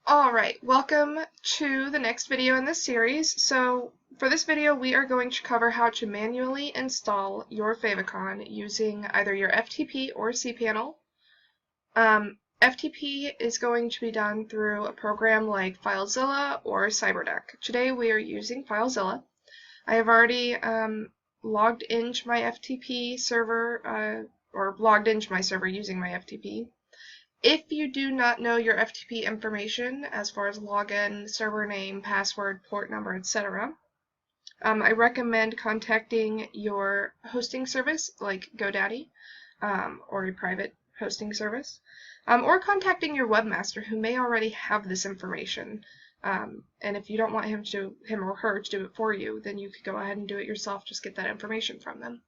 Alright, welcome to the next video in this series. So for this video we are going to cover how to manually install your Favicon using either your FTP or cPanel. FTP is going to be done through a program like FileZilla or CyberDeck. Today we are using FileZilla. I have already logged into my FTP server, or logged into my server using my FTP. If you do not know your FTP information, as far as login, server name, password, port number, etc., I recommend contacting your hosting service, like GoDaddy, or a private hosting service, or contacting your webmaster who may already have this information. And if you don't want him or her to do it for you, then you could go ahead and do it yourself. Just get that information from them.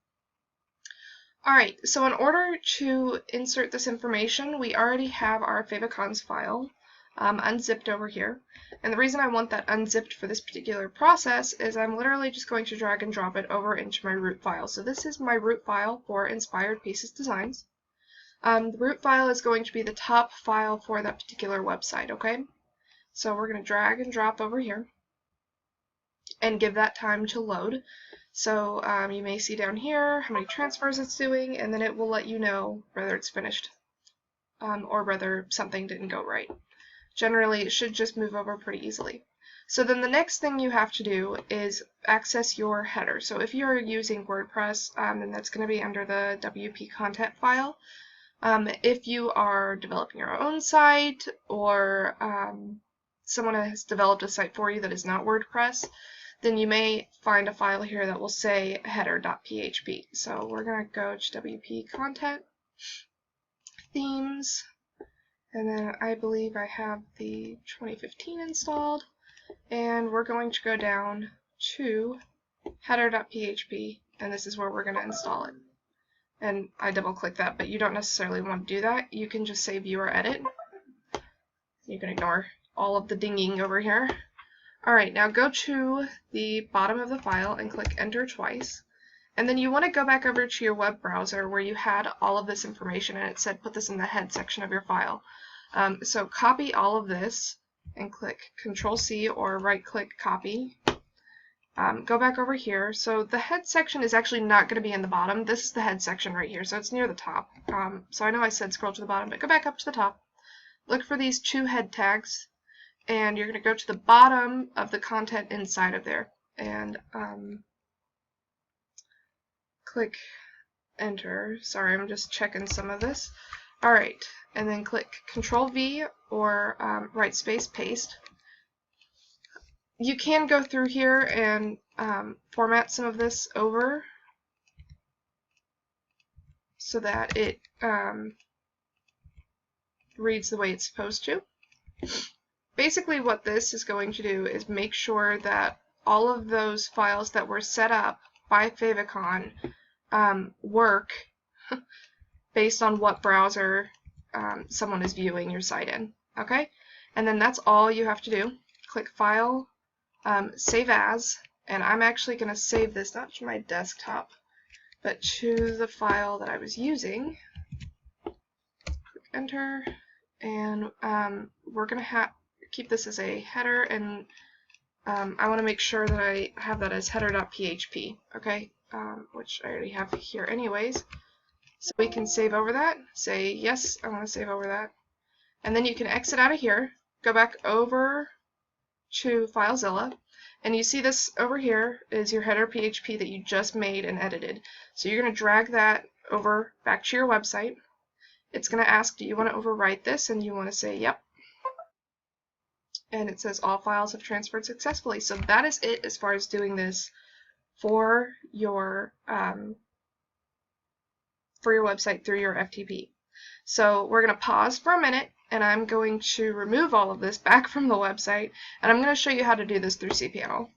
Alright, so in order to insert this information, we already have our Favicons file unzipped over here. And the reason I want that unzipped for this particular process is I'm literally just going to drag and drop it over into my root file. So this is my root file for Inspired Pieces Designs. The root file is going to be the top file for that particular website, okay? So we're going to drag and drop over here and give that time to load. So you may see down here how many transfers it's doing, and then it will let you know whether it's finished or whether something didn't go right. Generally, it should just move over pretty easily. So then the next thing you have to do is access your header. So if you're using WordPress, then that's going to be under the WP content file. If you are developing your own site, or someone has developed a site for you that is not WordPress, then you may find a file here that will say header.php. So we're going to go to WP content, themes, and then I believe I have the 2015 installed, and we're going to go down to header.php, and this is where we're going to install it. And I double click that, but you don't necessarily want to do that. You can just say view or edit. You can ignore all of the dinging over here. Alright, now go to the bottom of the file and click enter twice. And then you want to go back over to your web browser where you had all of this information and it said put this in the head section of your file. So copy all of this and click Control-C or right-click copy. Go back over here. So the head section is actually not going to be in the bottom. This is the head section right here, so it's near the top. So I know I said scroll to the bottom, but go back up to the top. Look for these two head tags, and you're going to go to the bottom of the content inside of there, and click enter. Sorry, I'm just checking some of this. Alright, and then click Control-V or right space paste. You can go through here and format some of this over so that it reads the way it's supposed to. Basically what this is going to do is make sure that all of those files that were set up by Favicon work based on what browser someone is viewing your site in. Okay? And then that's all you have to do. Click File, Save As, and I'm actually going to save this not to my desktop, but to the file that I was using. Click Enter, and we're going to keep this as a header, and I want to make sure that I have that as header.php, okay, which I already have here anyways. So we can save over that, say yes, I want to save over that, and then you can exit out of here, go back over to FileZilla, and you see this over here is your header.php that you just made and edited. So you're going to drag that over back to your website. It's going to ask, do you want to overwrite this? And you want to say yep. And it says all files have transferred successfully. So that is it as far as doing this for your website through your FTP. So we're going to pause for a minute, and I'm going to remove all of this back from the website, and I'm going to show you how to do this through cPanel.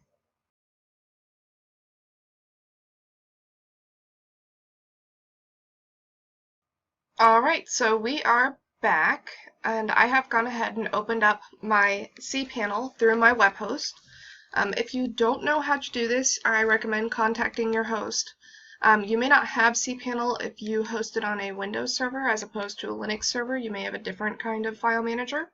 Alright, so we are back, and I have gone ahead and opened up my cPanel through my web host. If you don't know how to do this, I recommend contacting your host. You may not have cPanel if you host it on a Windows server as opposed to a Linux server. You may have a different kind of file manager.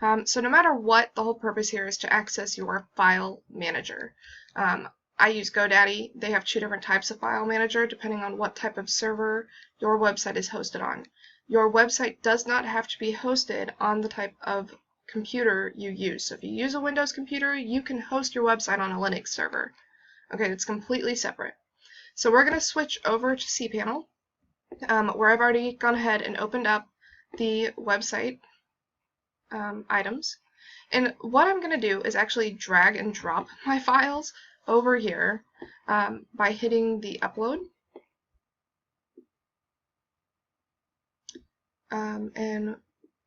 So no matter what, the whole purpose here is to access your file manager. I use GoDaddy. They have 2 different types of file manager depending on what type of server your website is hosted on. Your website does not have to be hosted on the type of computer you use. So if you use a Windows computer, you can host your website on a Linux server. Okay, it's completely separate. So we're going to switch over to cPanel, where I've already gone ahead and opened up the website items. And what I'm going to do is actually drag and drop my files over here by hitting the upload.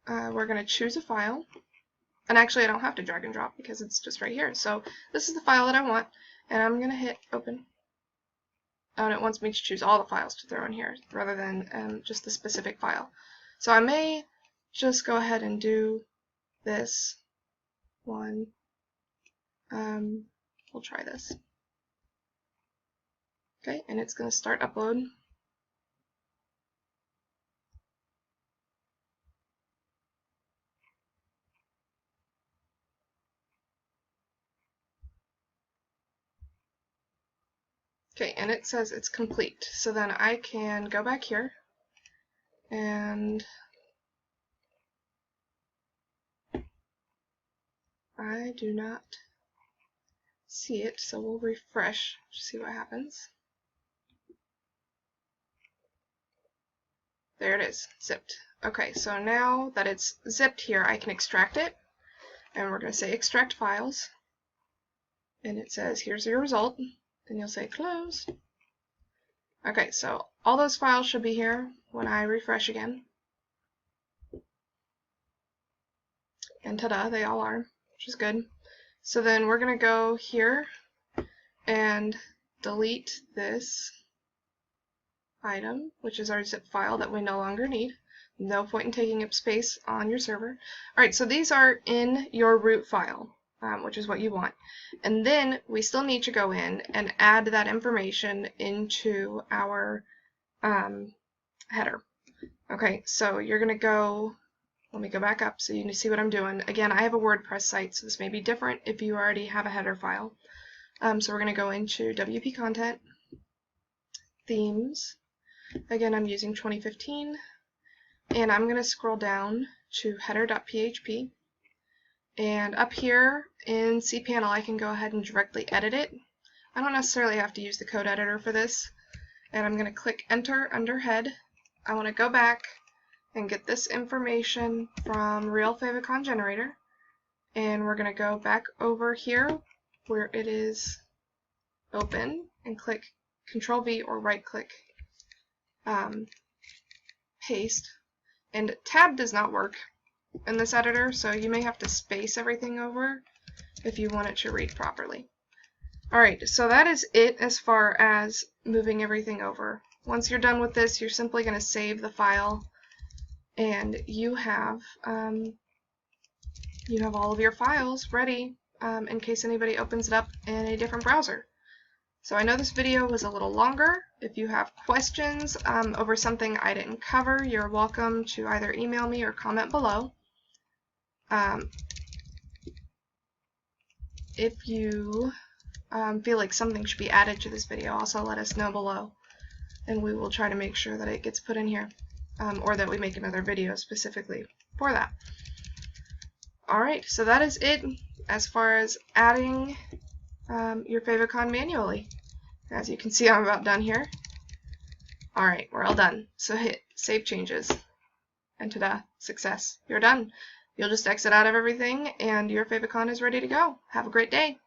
We're going to choose a file. And actually I don't have to drag and drop because it's just right here. So this is the file that I want, and I'm going to hit open. Oh, and it wants me to choose all the files to throw in here rather than just the specific file. So I may just go ahead and do this one. We'll try this. Okay, and it's going to start upload. Okay, and it says it's complete. So then I can go back here and I do not see it, so we'll refresh to see what happens. There it is, zipped. Okay, so now that it's zipped here, I can extract it, and we're going to say extract files, and it says here's your result, and you'll say close. Okay, so all those files should be here when I refresh again, and ta-da, they all are, which is good. So then we're going to go here and delete this item, which is our zip file that we no longer need. No point in taking up space on your server. Alright, so these are in your root file, which is what you want. And then we still need to go in and add that information into our header. Okay, so you're going to go, let me go back up so you can see what I'm doing. Again, I have a WordPress site, so this may be different if you already have a header file. So we're going to go into WP Content, Themes. Again, I'm using 2015, and I'm going to scroll down to header.php, and up here in cPanel I can go ahead and directly edit it. I don't necessarily have to use the code editor for this, and I'm going to click enter under head. I want to go back and get this information from Real Favicon Generator, and we're going to go back over here where it is open and click Control V or right click paste. And tab does not work in this editor, so you may have to space everything over if you want it to read properly. Alright, so that is it as far as moving everything over. Once you're done with this, you're simply going to save the file, and you have all of your files ready in case anybody opens it up in a different browser. So I know this video was a little longer. If you have questions over something I didn't cover, you're welcome to either email me or comment below. If you feel like something should be added to this video, also let us know below, and we will try to make sure that it gets put in here, or that we make another video specifically for that. Alright, so that is it as far as adding your Favicon manually. As you can see, I'm about done here. Alright, we're all done. So hit Save Changes, and ta-da, success. You're done. You'll just exit out of everything, and your Favicon is ready to go. Have a great day.